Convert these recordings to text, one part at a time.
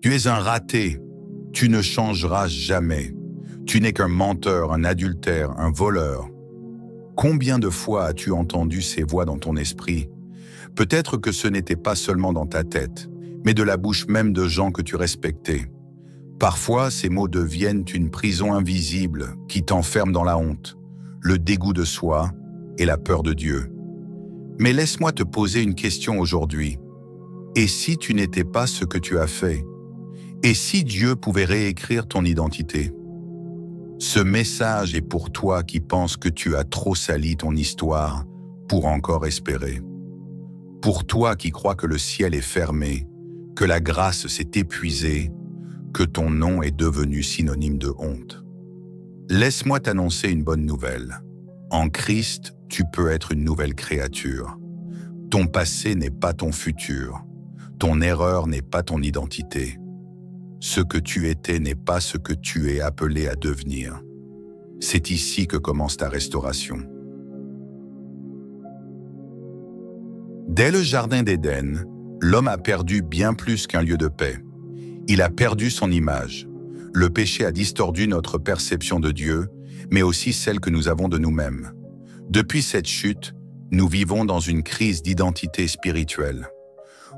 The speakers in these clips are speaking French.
Tu es un raté. Tu ne changeras jamais. Tu n'es qu'un menteur, un adultère, un voleur. Combien de fois as-tu entendu ces voix dans ton esprit? Peut-être que ce n'était pas seulement dans ta tête, mais de la bouche même de gens que tu respectais. Parfois, ces mots deviennent une prison invisible qui t'enferme dans la honte, le dégoût de soi et la peur de Dieu. Mais laisse-moi te poser une question aujourd'hui. Et si tu n'étais pas ce que tu as fait? Et si Dieu pouvait réécrire ton identité? Ce message est pour toi qui penses que tu as trop sali ton histoire pour encore espérer. Pour toi qui crois que le ciel est fermé, que la grâce s'est épuisée, que ton nom est devenu synonyme de honte. Laisse-moi t'annoncer une bonne nouvelle. En Christ, tu peux être une nouvelle créature. Ton passé n'est pas ton futur. Ton erreur n'est pas ton identité. Ce que tu étais n'est pas ce que tu es appelé à devenir. C'est ici que commence ta restauration. Dès le jardin d'Éden, l'homme a perdu bien plus qu'un lieu de paix. Il a perdu son image. Le péché a distordu notre perception de Dieu, mais aussi celle que nous avons de nous-mêmes. Depuis cette chute, nous vivons dans une crise d'identité spirituelle.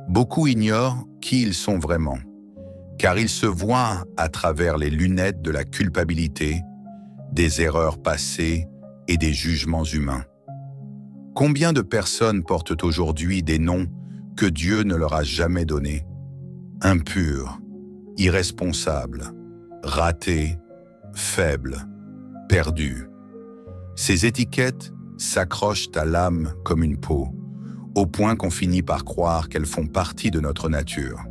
Beaucoup ignorent qui ils sont vraiment, car ils se voient à travers les lunettes de la culpabilité, des erreurs passées et des jugements humains. Combien de personnes portent aujourd'hui des noms que Dieu ne leur a jamais donnés? Impurs, irresponsables, ratés, faibles, perdus. Ces étiquettes s'accrochent à l'âme comme une peau, au point qu'on finit par croire qu'elles font partie de notre nature.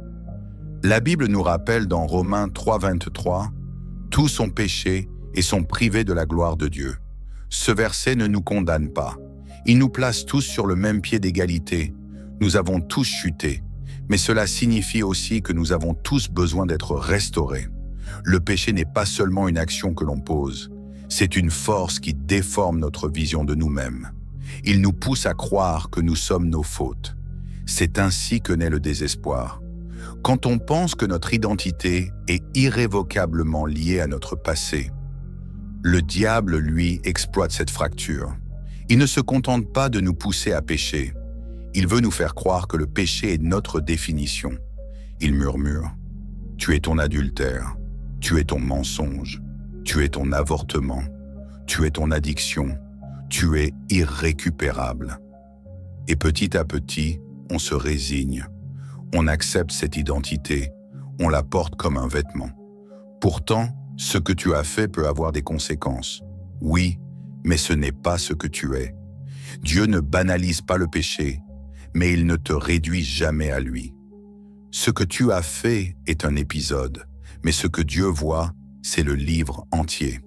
La Bible nous rappelle dans Romains 3,23 « Tous sont péchés et sont privés de la gloire de Dieu ». Ce verset ne nous condamne pas. Il nous place tous sur le même pied d'égalité. Nous avons tous chuté, mais cela signifie aussi que nous avons tous besoin d'être restaurés. Le péché n'est pas seulement une action que l'on pose, c'est une force qui déforme notre vision de nous-mêmes. Il nous pousse à croire que nous sommes nos fautes. C'est ainsi que naît le désespoir. Quand on pense que notre identité est irrévocablement liée à notre passé, le diable, lui, exploite cette fracture. Il ne se contente pas de nous pousser à pécher. Il veut nous faire croire que le péché est notre définition. Il murmure « Tu es ton adultère, tu es ton mensonge, tu es ton avortement, tu es ton addiction, tu es irrécupérable. » Et petit à petit, on se résigne. On accepte cette identité, on la porte comme un vêtement. Pourtant, ce que tu as fait peut avoir des conséquences. Oui, mais ce n'est pas ce que tu es. Dieu ne banalise pas le péché, mais il ne te réduit jamais à lui. Ce que tu as fait est un épisode, mais ce que Dieu voit, c'est le livre entier.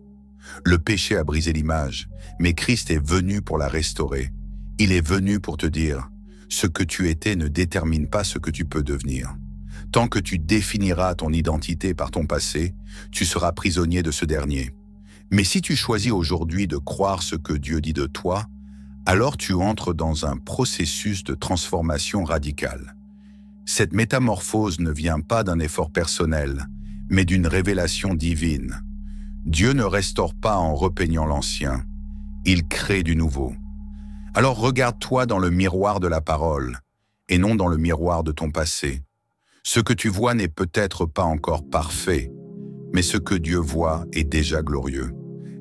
Le péché a brisé l'image, mais Christ est venu pour la restaurer. Il est venu pour te dire « Ce que tu étais ne détermine pas ce que tu peux devenir. » Tant que tu définiras ton identité par ton passé, tu seras prisonnier de ce dernier. Mais si tu choisis aujourd'hui de croire ce que Dieu dit de toi, alors tu entres dans un processus de transformation radicale. Cette métamorphose ne vient pas d'un effort personnel, mais d'une révélation divine. Dieu ne restaure pas en repeignant l'ancien, il crée du nouveau. Alors regarde-toi dans le miroir de la parole, et non dans le miroir de ton passé. Ce que tu vois n'est peut-être pas encore parfait, mais ce que Dieu voit est déjà glorieux,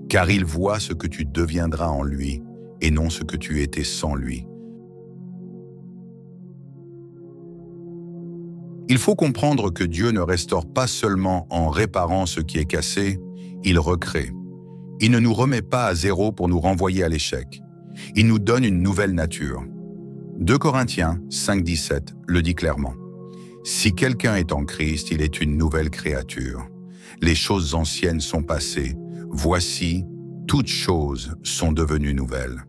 car il voit ce que tu deviendras en lui, et non ce que tu étais sans lui. Il faut comprendre que Dieu ne restaure pas seulement en réparant ce qui est cassé, il recrée. Il ne nous remet pas à zéro pour nous renvoyer à l'échec. Il nous donne une nouvelle nature. 2 Corinthiens 5,17 le dit clairement. Si quelqu'un est en Christ, il est une nouvelle créature. Les choses anciennes sont passées. Voici, toutes choses sont devenues nouvelles.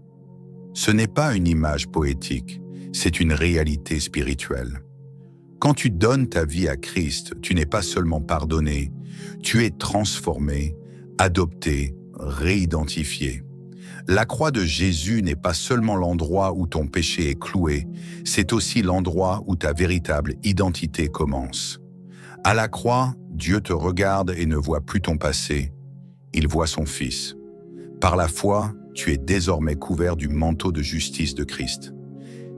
Ce n'est pas une image poétique, c'est une réalité spirituelle. Quand tu donnes ta vie à Christ, tu n'es pas seulement pardonné, tu es transformé, adopté, réidentifié. La croix de Jésus n'est pas seulement l'endroit où ton péché est cloué, c'est aussi l'endroit où ta véritable identité commence. À la croix, Dieu te regarde et ne voit plus ton passé, il voit son Fils. Par la foi, tu es désormais couvert du manteau de justice de Christ.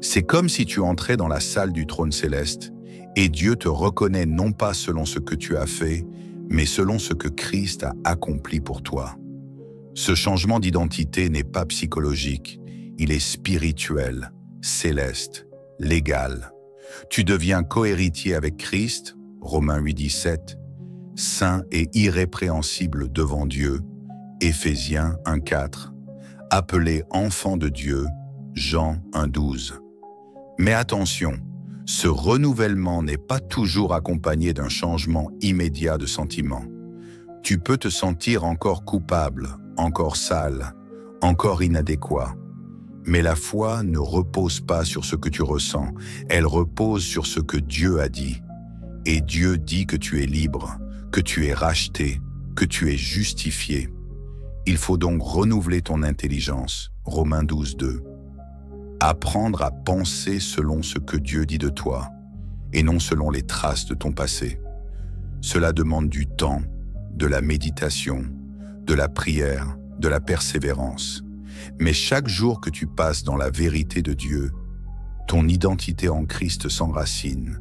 C'est comme si tu entrais dans la salle du trône céleste et Dieu te reconnaît non pas selon ce que tu as fait, mais selon ce que Christ a accompli pour toi. Ce changement d'identité n'est pas psychologique, il est spirituel, céleste, légal. Tu deviens cohéritier avec Christ, Romains 8,17, saint et irrépréhensible devant Dieu, Éphésiens 1,4, appelé enfant de Dieu, Jean 1,12. Mais attention, ce renouvellement n'est pas toujours accompagné d'un changement immédiat de sentiment. Tu peux te sentir encore coupable, encore sale, encore inadéquat. Mais la foi ne repose pas sur ce que tu ressens, elle repose sur ce que Dieu a dit. Et Dieu dit que tu es libre, que tu es racheté, que tu es justifié. Il faut donc renouveler ton intelligence, Romains 12,2. Apprendre à penser selon ce que Dieu dit de toi, et non selon les traces de ton passé. Cela demande du temps, de la méditation, de la prière, de la persévérance. Mais chaque jour que tu passes dans la vérité de Dieu, ton identité en Christ s'enracine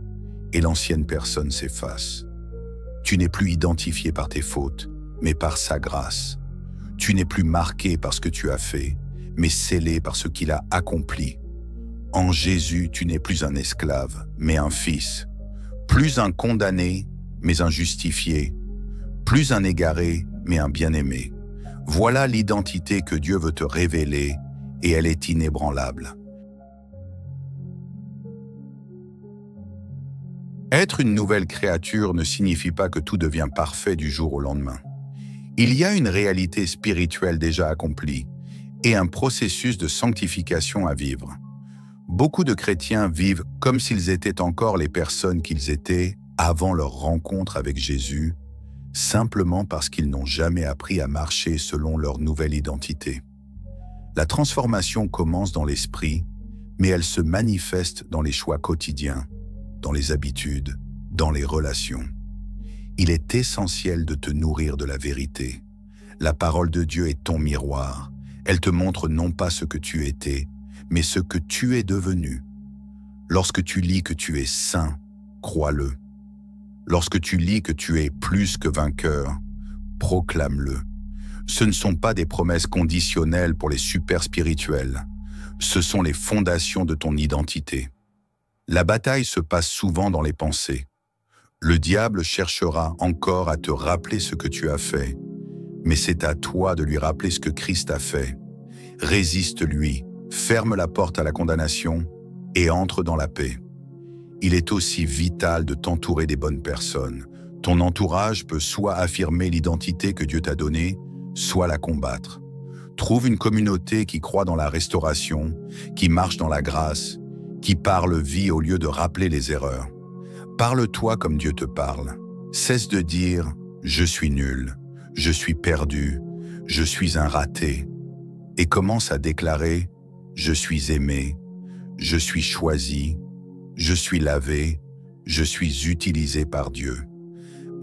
et l'ancienne personne s'efface. Tu n'es plus identifié par tes fautes, mais par sa grâce. Tu n'es plus marqué par ce que tu as fait, mais scellé par ce qu'il a accompli. En Jésus, tu n'es plus un esclave, mais un fils. Plus un condamné, mais un justifié. Plus un égaré, mais un bien-aimé. Voilà l'identité que Dieu veut te révéler, et elle est inébranlable. Être une nouvelle créature ne signifie pas que tout devient parfait du jour au lendemain. Il y a une réalité spirituelle déjà accomplie, et un processus de sanctification à vivre. Beaucoup de chrétiens vivent comme s'ils étaient encore les personnes qu'ils étaient avant leur rencontre avec Jésus, simplement parce qu'ils n'ont jamais appris à marcher selon leur nouvelle identité. La transformation commence dans l'esprit, mais elle se manifeste dans les choix quotidiens, dans les habitudes, dans les relations. Il est essentiel de te nourrir de la vérité. La parole de Dieu est ton miroir. Elle te montre non pas ce que tu étais, mais ce que tu es devenu. Lorsque tu lis que tu es saint, crois-le. Lorsque tu lis que tu es plus que vainqueur, proclame-le. Ce ne sont pas des promesses conditionnelles pour les super spirituels. Ce sont les fondations de ton identité. La bataille se passe souvent dans les pensées. Le diable cherchera encore à te rappeler ce que tu as fait, mais c'est à toi de lui rappeler ce que Christ a fait. Résiste-lui, ferme la porte à la condamnation et entre dans la paix. Il est aussi vital de t'entourer des bonnes personnes. Ton entourage peut soit affirmer l'identité que Dieu t'a donnée, soit la combattre. Trouve une communauté qui croit dans la restauration, qui marche dans la grâce, qui parle vie au lieu de rappeler les erreurs. Parle-toi comme Dieu te parle. Cesse de dire « je suis nul »,« je suis perdu »,« je suis un raté » et commence à déclarer « je suis aimé »,« je suis choisi »,« je suis lavé »,« je suis utilisé par Dieu ».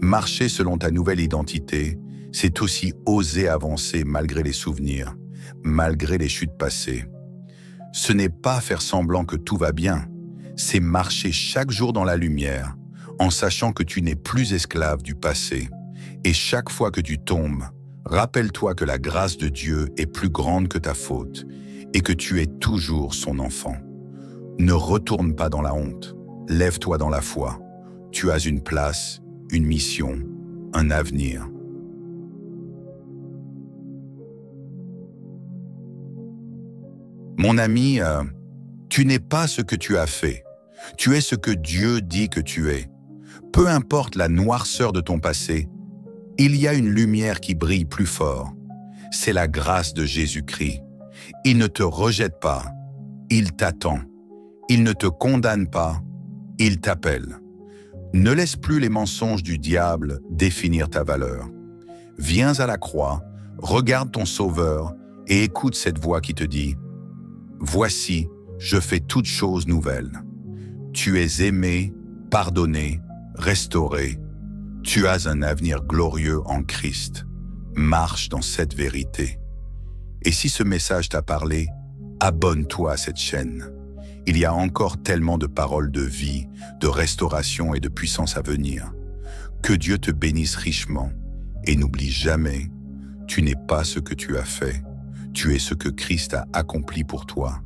Marcher selon ta nouvelle identité, c'est aussi oser avancer malgré les souvenirs, malgré les chutes passées. Ce n'est pas faire semblant que tout va bien, c'est marcher chaque jour dans la lumière, en sachant que tu n'es plus esclave du passé. Et chaque fois que tu tombes, rappelle-toi que la grâce de Dieu est plus grande que ta faute et que tu es toujours son enfant. Ne retourne pas dans la honte, lève-toi dans la foi. Tu as une place, une mission, un avenir. Mon ami, tu n'es pas ce que tu as fait. Tu es ce que Dieu dit que tu es. Peu importe la noirceur de ton passé, il y a une lumière qui brille plus fort. C'est la grâce de Jésus-Christ. Il ne te rejette pas, il t'attend. Il ne te condamne pas, il t'appelle. Ne laisse plus les mensonges du diable définir ta valeur. Viens à la croix, regarde ton Sauveur et écoute cette voix qui te dit « Voici, je fais toutes choses nouvelles. » Tu es aimé, pardonné, restauré, Tu as un avenir glorieux en Christ. Marche dans cette vérité. Et si ce message t'a parlé, abonne-toi à cette chaîne. Il y a encore tellement de paroles de vie, de restauration et de puissance à venir. Que Dieu te bénisse richement. Et n'oublie jamais, tu n'es pas ce que tu as fait. Tu es ce que Christ a accompli pour toi.